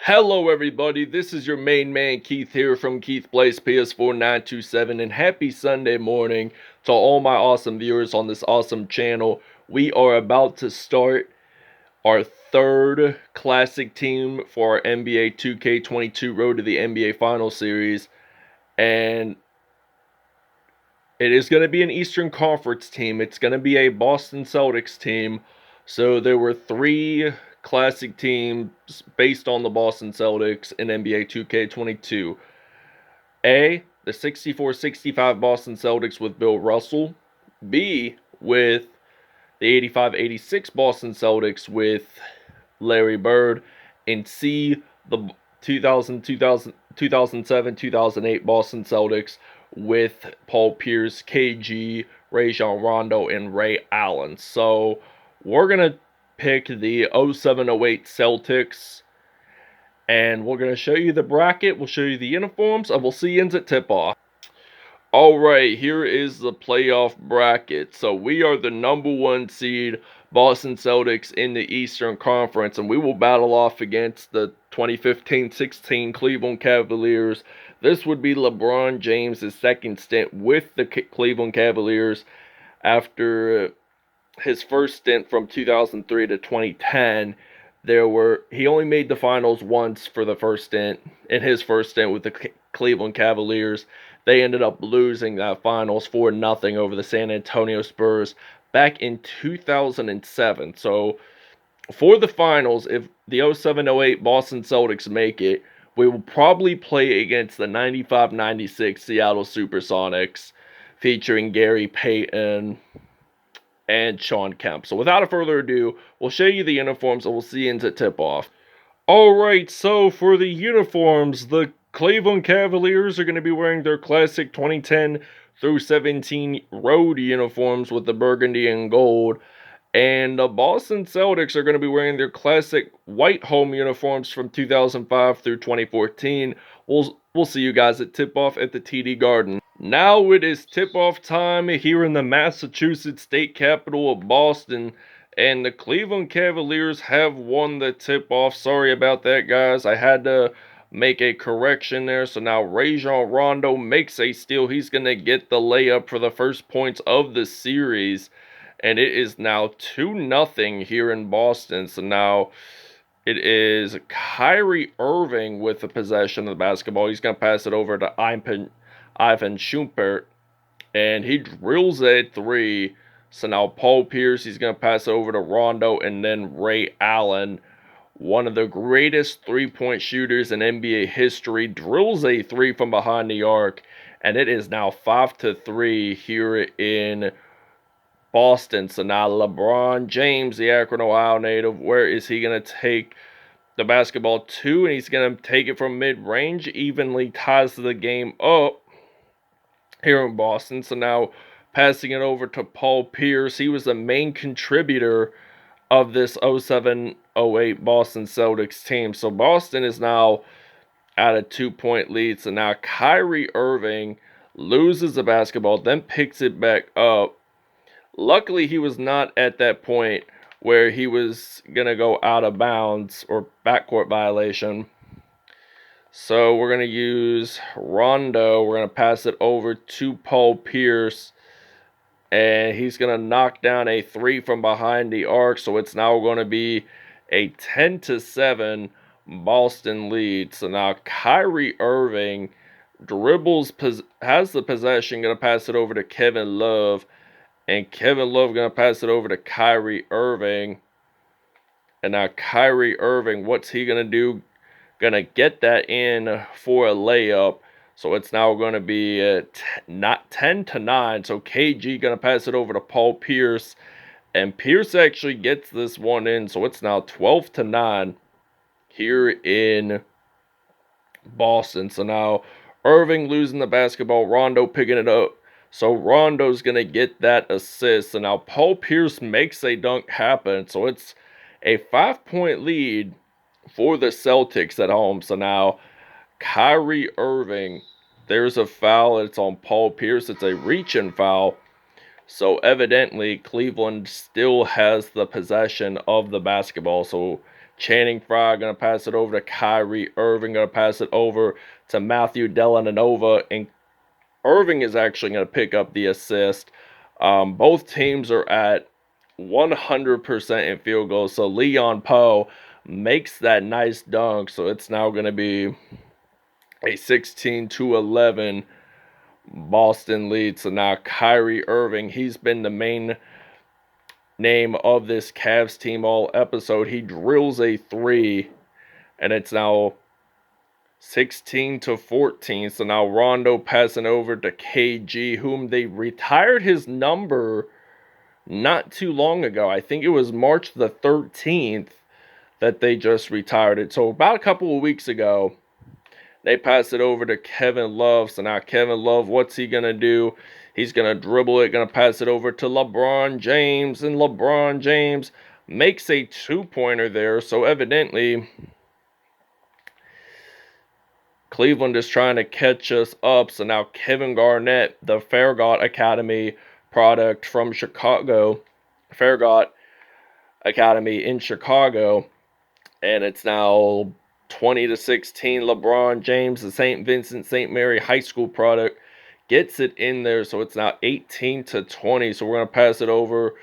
Hello everybody, this is your main man Keith here from Keith Plays PS4 927, and happy Sunday morning to all my awesome viewers on this awesome channel. We are about to start our third classic team for our NBA 2K22 Road to the NBA Finals series, and it is going to be an Eastern Conference team. It's going to be a Boston Celtics team. So there were three classic teams based on the Boston Celtics in NBA 2K22. A, the 64-65 Boston Celtics with Bill Russell. B, with the 85-86 Boston Celtics with Larry Bird. And C, the 2007-2008 Boston Celtics with Paul Pierce, KG, Rajon Rondo, and Ray Allen. So we're going to pick the 07-08 Celtics, and we're going to show you the bracket, we'll show you the uniforms, and we'll see you at tip-off. Alright, here is the playoff bracket. So we are the number 1 seed, Boston Celtics, in the Eastern Conference, and we will battle off against the 2015-16 Cleveland Cavaliers. This would be LeBron James' second stint with the Cleveland Cavaliers after his first stint from 2003 to 2010. He only made the finals once for the first stint, in his first stint with the Cleveland Cavaliers. They ended up losing that finals 4-0 over the San Antonio Spurs back in 2007. So for the finals, if the 07-08 Boston Celtics make it, we will probably play against the 95-96 Seattle Supersonics, featuring Gary Payton and Sean Kemp. So without further ado, we'll show you the uniforms and we'll see you into tip-off. Alright, so for the uniforms, the Cleveland Cavaliers are going to be wearing their classic 2010 through 17 road uniforms with the burgundy and gold. And the Boston Celtics are going to be wearing their classic white home uniforms from 2005 through 2014. We'll see you guys at tip-off at the TD Garden. Now it is tip-off time here in the Massachusetts state capital of Boston. And the Cleveland Cavaliers have won the tip-off. Sorry about that, guys. I had to make a correction there. So now Rajon Rondo makes a steal. He's going to get the layup for the first points of the series. And it is now 2-0 here in Boston. So now it is Kyrie Irving with the possession of the basketball. He's going to pass it over to Ivan Shumpert. And he drills a three. So now Paul Pierce, he's going to pass over to Rondo, and then Ray Allen, one of the greatest three-point shooters in NBA history, drills a three from behind the arc, and it is now 5-3 here in Boston. So now LeBron James, the Akron, Ohio native, where is he going to take the basketball to? And he's going to take it from mid-range, evenly ties the game up here in Boston. So now passing it over to Paul Pierce. He was the main contributor of this 07-08 Boston Celtics team. So Boston is now at a 2-point lead. So now Kyrie Irving loses the basketball, then picks it back up. Luckily, he was not at that point where he was going to go out of bounds or backcourt violation. So we're going to use Rondo. We're going to pass it over to Paul Pierce. And he's going to knock down a three from behind the arc. So it's now going to be a 10-7 Boston lead. So now Kyrie Irving has the possession. Going to pass it over to Kevin Love. And Kevin Love going to pass it over to Kyrie Irving. And now Kyrie Irving, what's he going to do? Going to get that in for a layup. So it's now going to be 10-9. So KG going to pass it over to Paul Pierce. And Pierce actually gets this one in. So it's now 12-9 here in Boston. So now Irving losing the basketball. Rondo picking it up. So Rondo's going to get that assist. And now Paul Pierce makes a dunk happen. So it's a 5-point lead for the Celtics at home. So now Kyrie Irving, there's a foul. It's on Paul Pierce. It's a reach-in foul. So evidently, Cleveland still has the possession of the basketball. So Channing Frye, going to pass it over to Kyrie Irving, going to pass it over to Matthew Dellavedova, and Irving is actually going to pick up the assist. Both teams are at 100% in field goals, so Leon Poe makes that nice dunk, so it's now going to be a 16-11 Boston lead. So now Kyrie Irving, he's been the main name of this Cavs team all episode. He drills a 3, and it's now 16-14. So now Rondo passing over to KG, whom they retired his number not too long ago. I think it was March the 13th that they just retired it. So about a couple of weeks ago, they pass it over to Kevin Love. So now Kevin Love, what's he going to do? He's going to dribble it, going to pass it over to LeBron James. And LeBron James makes a 2-pointer there. So evidently, Cleveland is trying to catch us up. So now Kevin Garnett, the Farragut Academy product from Chicago, Farragut Academy in Chicago. And it's now 20-16. LeBron James, the St. Vincent St. Mary High School product, gets it in there. So it's now 18-20. So we're going to pass it over.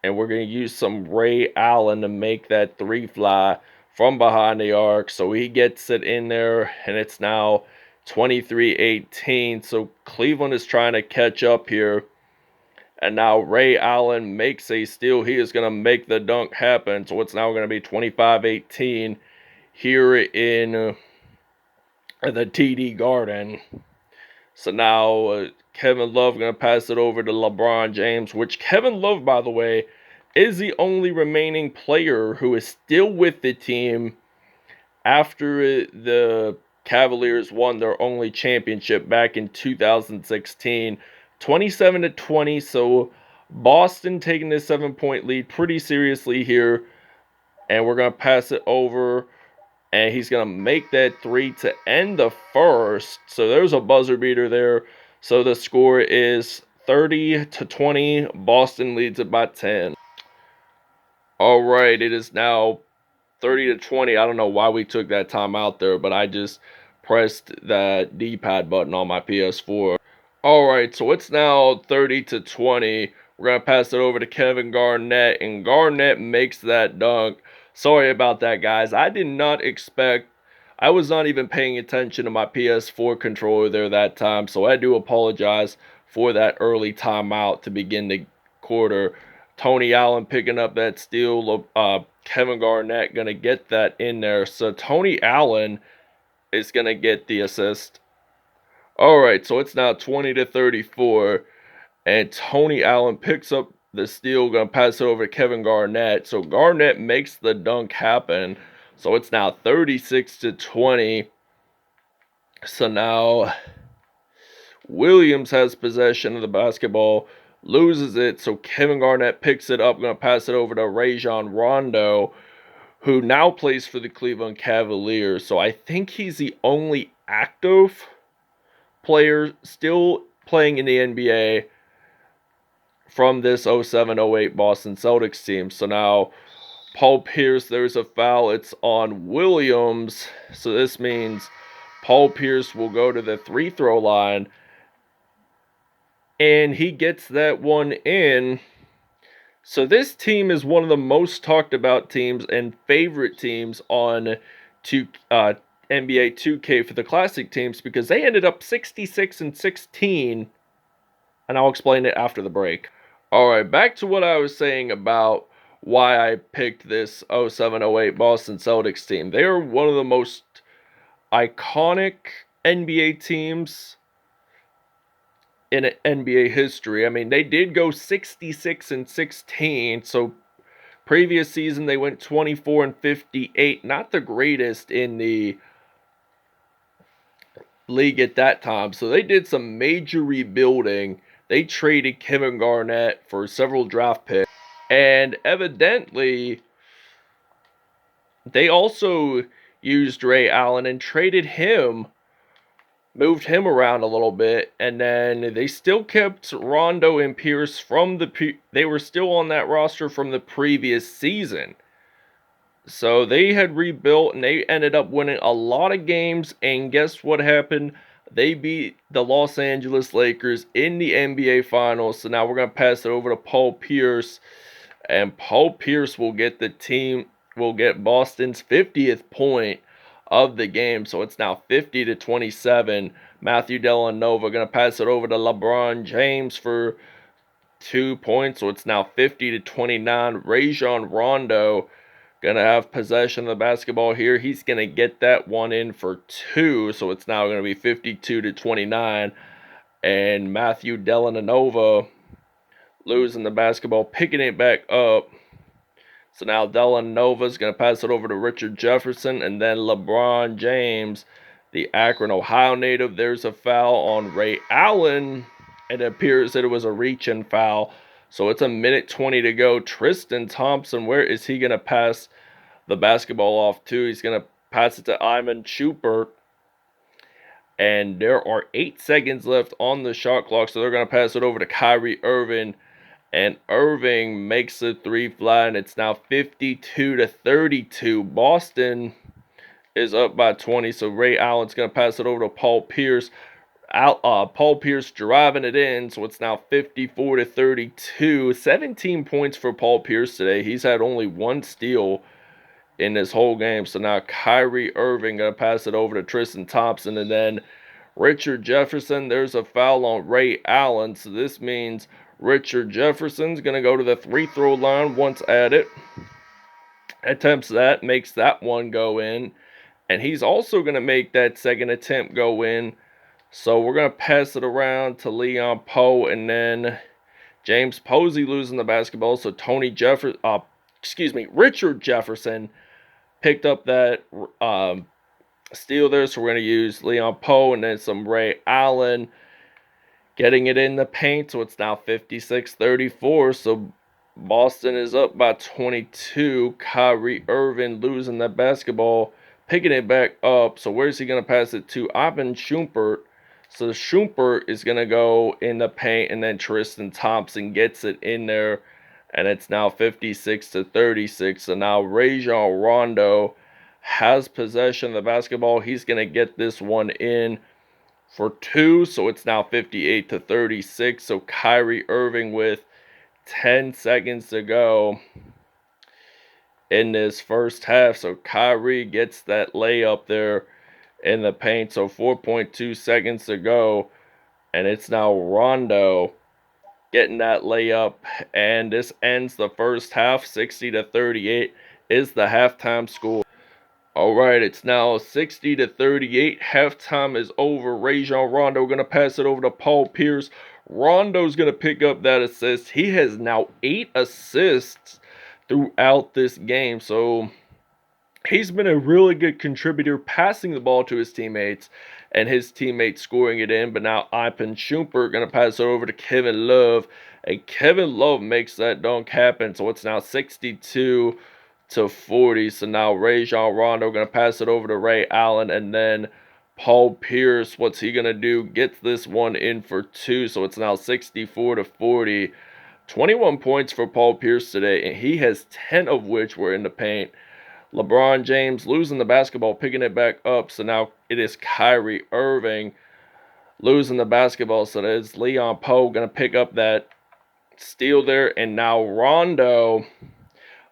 And we're going to use some Ray Allen to make that 3 fly from behind the arc. So he gets it in there. And it's now 23-18. So Cleveland is trying to catch up here. And now Ray Allen makes a steal. He is going to make the dunk happen. So it's now going to be 25-18 here in the TD Garden. So now Kevin Love going to pass it over to LeBron James, which Kevin Love, by the way, is the only remaining player who is still with the team after the Cavaliers won their only championship back in 2016. 27-20, so Boston taking this 7-point lead pretty seriously here. And we're going to pass it over. And he's going to make that 3 to end the first. So there's a buzzer beater there. So the score is 30-20. Boston leads it by 10. All right, it is now 30-20. I don't know why we took that time out there, but I just pressed that D-pad button on my PS4. Alright, so it's now 30-20. We're going to pass it over to Kevin Garnett, and Garnett makes that dunk. Sorry about that, guys. I did not expect... I was not even paying attention to my PS4 controller there that time, so I do apologize for that early timeout to begin the quarter. Tony Allen picking up that steal. Kevin Garnett going to get that in there. So Tony Allen is going to get the assist. Alright, so it's now 20-34, and Tony Allen picks up the steal, going to pass it over to Kevin Garnett. So Garnett makes the dunk happen, so it's now 36-20. So now Williams has possession of the basketball, loses it, so Kevin Garnett picks it up, going to pass it over to Rajon Rondo, who now plays for the Cleveland Cavaliers. So I think he's the only active player still playing in the NBA from this 07-08 Boston Celtics team. So now Paul Pierce, there's a foul. It's on Williams. So this means Paul Pierce will go to the free throw line. And he gets that one in. So this team is one of the most talked about teams and favorite teams on NBA 2K for the classic teams because they ended up 66-16, and I'll explain it after the break. Alright, back to what I was saying about why I picked this 07-08 Boston Celtics team. They are one of the most iconic NBA teams in NBA history. I mean, they did go 66-16, so previous season they went 24-58, not the greatest in the league at that time. So they did some major rebuilding. They traded Kevin Garnett for several draft picks. And evidently, they also used Ray Allen and traded him, moved him around a little bit. And then they still kept Rondo and Pierce from they were still on that roster from the previous season. So they had rebuilt and they ended up winning a lot of games. And guess what happened? They beat the Los Angeles Lakers in the NBA Finals. So now we're going to pass it over to Paul Pierce. And Paul Pierce will get Boston's 50th point of the game. So it's now 50-27. Matthew Dellavedova going to pass it over to LeBron James for 2 points. So it's now 50-29. Rajon Rondo gonna have possession of the basketball here. He's gonna get that one in for 2, so it's now gonna be 52-29. And Matthew Dellavedova losing the basketball, picking it back up. So now Delanova's gonna pass it over to Richard Jefferson, and then LeBron James, the Akron, Ohio native. There's a foul on Ray Allen. It appears that it was a reach-in foul. So it's a minute 20 to go. Tristan Thompson, where is he gonna pass the basketball off to? He's going to pass it to Iman Shumpert. And there are 8 seconds left on the shot clock. So they're going to pass it over to Kyrie Irving. And Irving makes the 3 fly. And it's now 52-32. Boston is up by 20. So Ray Allen's going to pass it over to Paul Pierce. Paul Pierce driving it in. So it's now 54-32. 17 points for Paul Pierce today. He's had only 1 steal in this whole game. So now Kyrie Irving going to pass it over to Tristan Thompson. And then Richard Jefferson, there's a foul on Ray Allen. So this means Richard Jefferson's going to go to the free throw line once at it. Attempts that, makes that one go in. And he's also going to make that second attempt go in. So we're going to pass it around to Leon Poe, and then James Posey losing the basketball. So Richard Jefferson picked up that steal there. So we're going to use Leon Poe and then some Ray Allen getting it in the paint. So it's now 56-34. So Boston is up by 22. Kyrie Irving losing that basketball, picking it back up. So where's he going to pass it to? Iman Shumpert. So Shumpert is going to go in the paint, and then Tristan Thompson gets it in there, and it's now 56-36. So now Rajon Rondo has possession of the basketball. He's going to get this one in for 2, so it's now 58-36. So Kyrie Irving with 10 seconds to go in this first half. So Kyrie gets that layup there in the paint. So 4.2 seconds to go, and it's now Rondo getting that layup, and this ends the first half. 60-38 is the halftime score. All right, it's now 60-38. Halftime is over. Rajon Rondo going to pass it over to Paul Pierce. Rondo's going to pick up that assist. He has now 8 assists throughout this game. So he's been a really good contributor, passing the ball to his teammates and his teammates scoring it in. But now Iman Shumpert going to pass it over to Kevin Love, and Kevin Love makes that dunk happen. So it's now 62-40. So now Rajon Rondo going to pass it over to Ray Allen, and then Paul Pierce, what's he going to do? Gets this one in for 2. So it's now 64-40. 21 points for Paul Pierce today, and he has 10 of which were in the paint. LeBron James losing the basketball, picking it back up. So now it is Kyrie Irving losing the basketball. So that is Leon Poe going to pick up that steal there. And now Rondo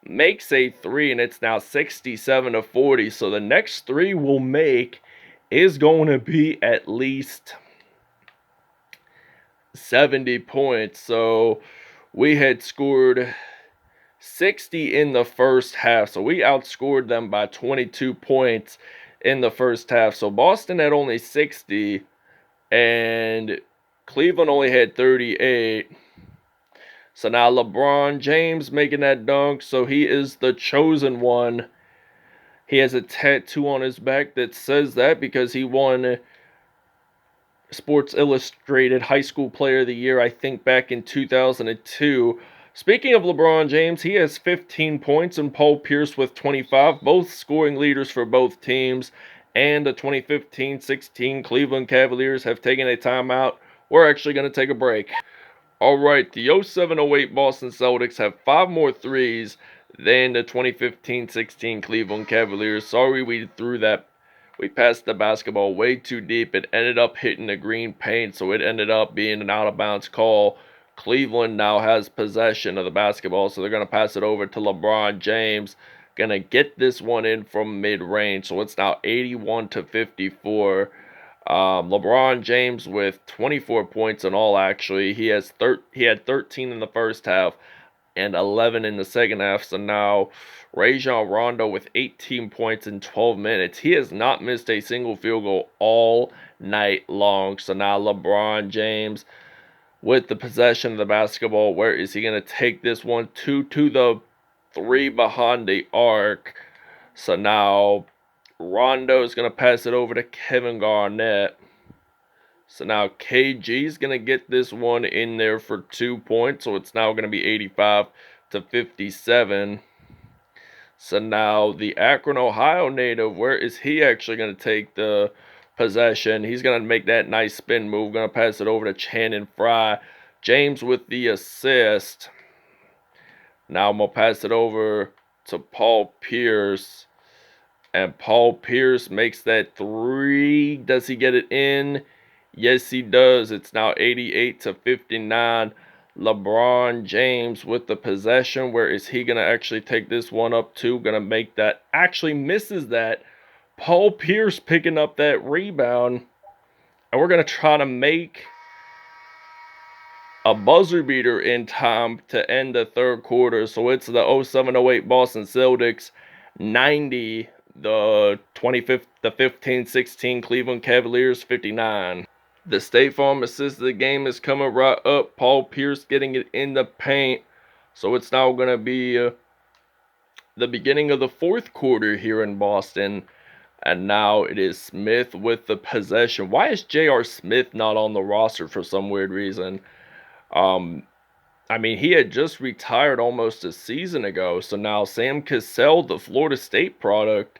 makes a 3, and it's now 67-40. So the next 3 we'll make is going to be at least 70 points. So we had scored 60 in the first half. So we outscored them by 22 points in the first half. So Boston had only 60 and Cleveland only had 38. So now LeBron James making that dunk. So he is the chosen one. He has a tattoo on his back that says that because he won Sports Illustrated High School Player of the Year, I think, back in 2002. Speaking of LeBron James, he has 15 points and Paul Pierce with 25, both scoring leaders for both teams. And the 2015-16 Cleveland Cavaliers have taken a timeout. We're actually going to take a break. All right, the 07-08 Boston Celtics have 5 more threes Then the 2015-16 Cleveland Cavaliers. Sorry we threw that. We passed the basketball way too deep. It ended up hitting the green paint, so it ended up being an out-of-bounds call. Cleveland now has possession of the basketball, so they're going to pass it over to LeBron James. Going to get this one in from mid-range, so it's now 81-54. LeBron James with 24 points in all, actually. He had 13 in the first half and 11 in the second half. So now Rajon Rondo with 18 points in 12 minutes. He has not missed a single field goal all night long. So now LeBron James with the possession of the basketball. Where is he going to take this one? To the 3 behind the arc. So now Rondo is going to pass it over to Kevin Garnett. So now KG is going to get this one in there for 2 points. So it's now going to be 85-57. So now the Akron, Ohio native, where is he actually going to take the possession? He's going to make that nice spin move. Going to pass it over to Channing Frye. James with the assist. Now I'm going to pass it over to Paul Pierce. And Paul Pierce makes that 3. Does he get it in? Yes, he does. It's now 88-59. LeBron James with the possession. Where is he going to actually take this one up to? Going to make that. Actually misses that. Paul Pierce picking up that rebound. And we're going to try to make a buzzer beater in time to end the third quarter. So it's the 07-08 Boston Celtics 90. The 15-16 Cleveland Cavaliers 59. The State Farm assist of the game is coming right up. Paul Pierce getting it in the paint. So it's now going to be the beginning of the fourth quarter here in Boston. And now it is Smith with the possession. Why is J.R. Smith not on the roster for some weird reason? I mean, he had just retired almost a season ago. So now Sam Cassell, the Florida State product,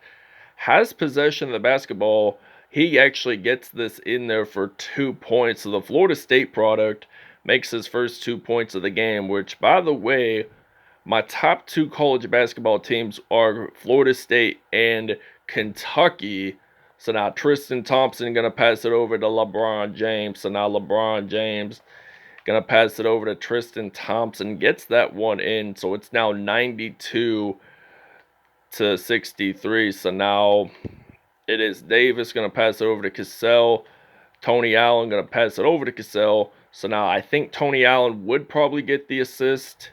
has possession of the basketball. He actually gets this in there for 2 points. So the Florida State product makes his first 2 points of the game, which, by the way, my top 2 college basketball teams are Florida State and Kentucky. So now Tristan Thompson going to pass it over to LeBron James. So now LeBron James going to pass it over to Tristan Thompson. Gets that one in. So it's now 92-63. So now it is Davis going to pass it over to Cassell. Tony Allen going to pass it over to Cassell. So now I think Tony Allen would probably get the assist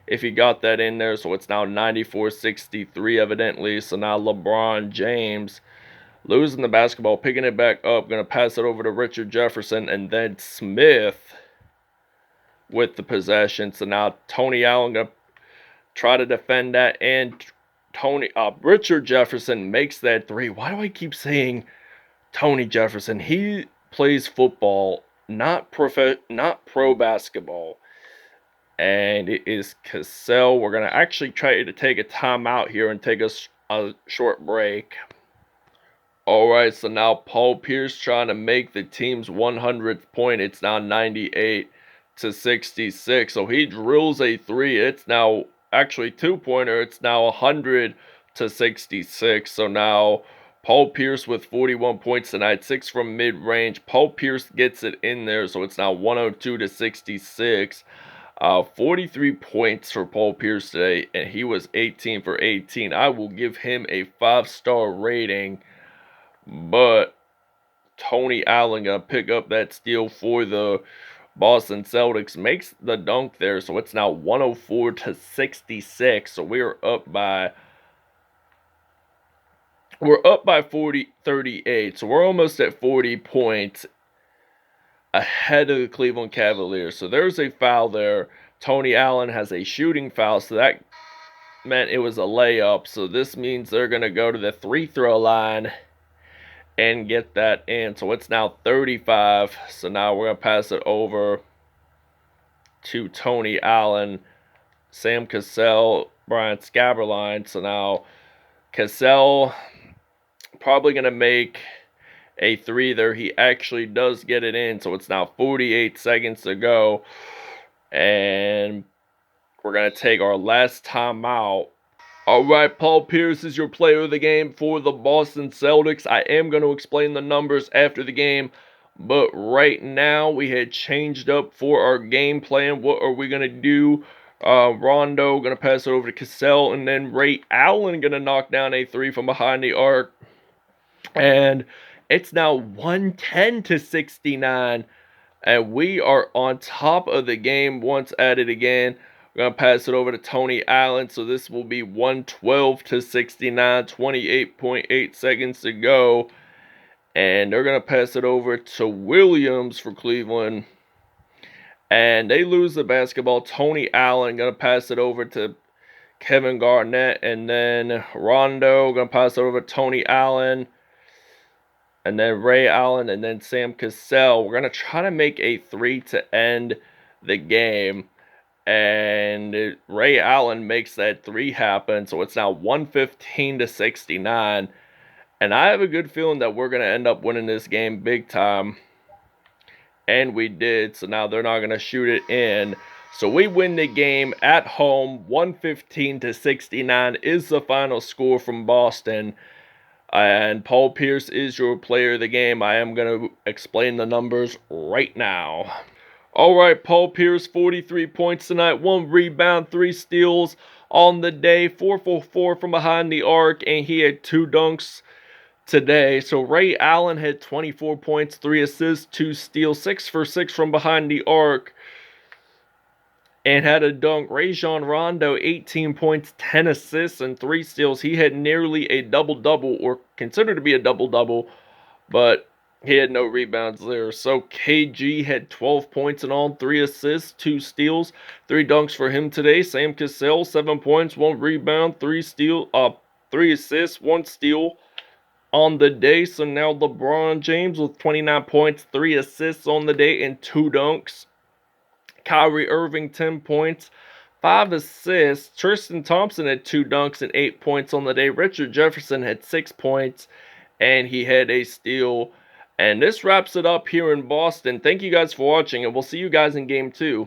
if he got that in there. So it's now 94-63 evidently. So now LeBron James losing the basketball, picking it back up, going to pass it over to Richard Jefferson, and then Smith with the possession. So now Tony Allen going to try to defend that, and Richard Jefferson makes that 3. Why do I keep saying Tony Jefferson? He plays football, not pro basketball. And it is Cassell. We're going to actually try to take a timeout here and take a short break. Alright, so now Paul Pierce trying to make the team's 100th point. It's now 98-66. So he drills a 3. It's now actually 2-pointer. It's now 100-66. So now Paul Pierce with 41 points tonight, 6 from mid-range. Paul Pierce gets it in there, so it's now 102-66. 43 points for Paul Pierce today, and he was 18 for 18. I will give him a 5-star rating, but Tony Allen going to pick up that steal for the Boston Celtics, makes the dunk there, so it's now 104-66. So we're up by 38. So we're almost at 40 points ahead of the Cleveland Cavaliers. So there's a foul there. Tony Allen has a shooting foul, so that meant it was a layup. So this means they're going to go to the free-throw line and get that in. So it's now 35. So now we're going to pass it over to Tony Allen, Sam Cassell, Brian Scaberline. So now Cassell probably going to make a 3 there. He actually does get it in. So it's now 48 seconds to go. And we're going to take our last timeout. Alright, Paul Pierce is your player of the game for the Boston Celtics. I am going to explain the numbers after the game, but right now we had changed up for our game plan. What are we going to do? Rondo going to pass it over to Cassell, and then Ray Allen going to knock down a three from behind the arc. And it's now 110 to 69. And we are on top of the game once at it again. We're going to pass it over to Tony Allen. So this will be 112 to 69, 28.8 seconds to go. And they're going to pass it over to Williams for Cleveland. And they lose the basketball. Tony Allen going to pass it over to Kevin Garnett. And then Rondo going to pass it over to Tony Allen. And then Ray Allen, and then Sam Cassell. We're going to try to make a three to end the game. And Ray Allen makes that three happen. So it's now 115 to 69. And I have a good feeling that we're going to end up winning this game big time. And we did. So now they're not going to shoot it in. So we win the game at home. 115 to 69 is the final score from Boston. And Paul Pierce is your player of the game. I am going to explain the numbers right now. Alright, Paul Pierce, 43 points tonight, 1 rebound, 3 steals on the day, 4 for 4 from behind the arc, and he had 2 dunks today. So Ray Allen had 24 points, 3 assists, 2 steals, 6 for 6 from behind the arc, and had a dunk. Rajon Rondo, 18 points, 10 assists, and 3 steals. He had nearly a double-double, or considered to be a double-double, but he had no rebounds there. So KG had 12 points in all, 3 assists, 2 steals, 3 dunks for him today. Sam Cassell, 7 points, 1 rebound, 3 assists, 1 steal on the day. So now LeBron James with 29 points, 3 assists on the day, and 2 dunks. Kyrie Irving, 10 points, 5 assists. Tristan Thompson had 2 dunks and 8 points on the day. Richard Jefferson had 6 points, and he had a steal. And this wraps it up here in Boston. Thank you guys for watching, and we'll see you guys in Game 2.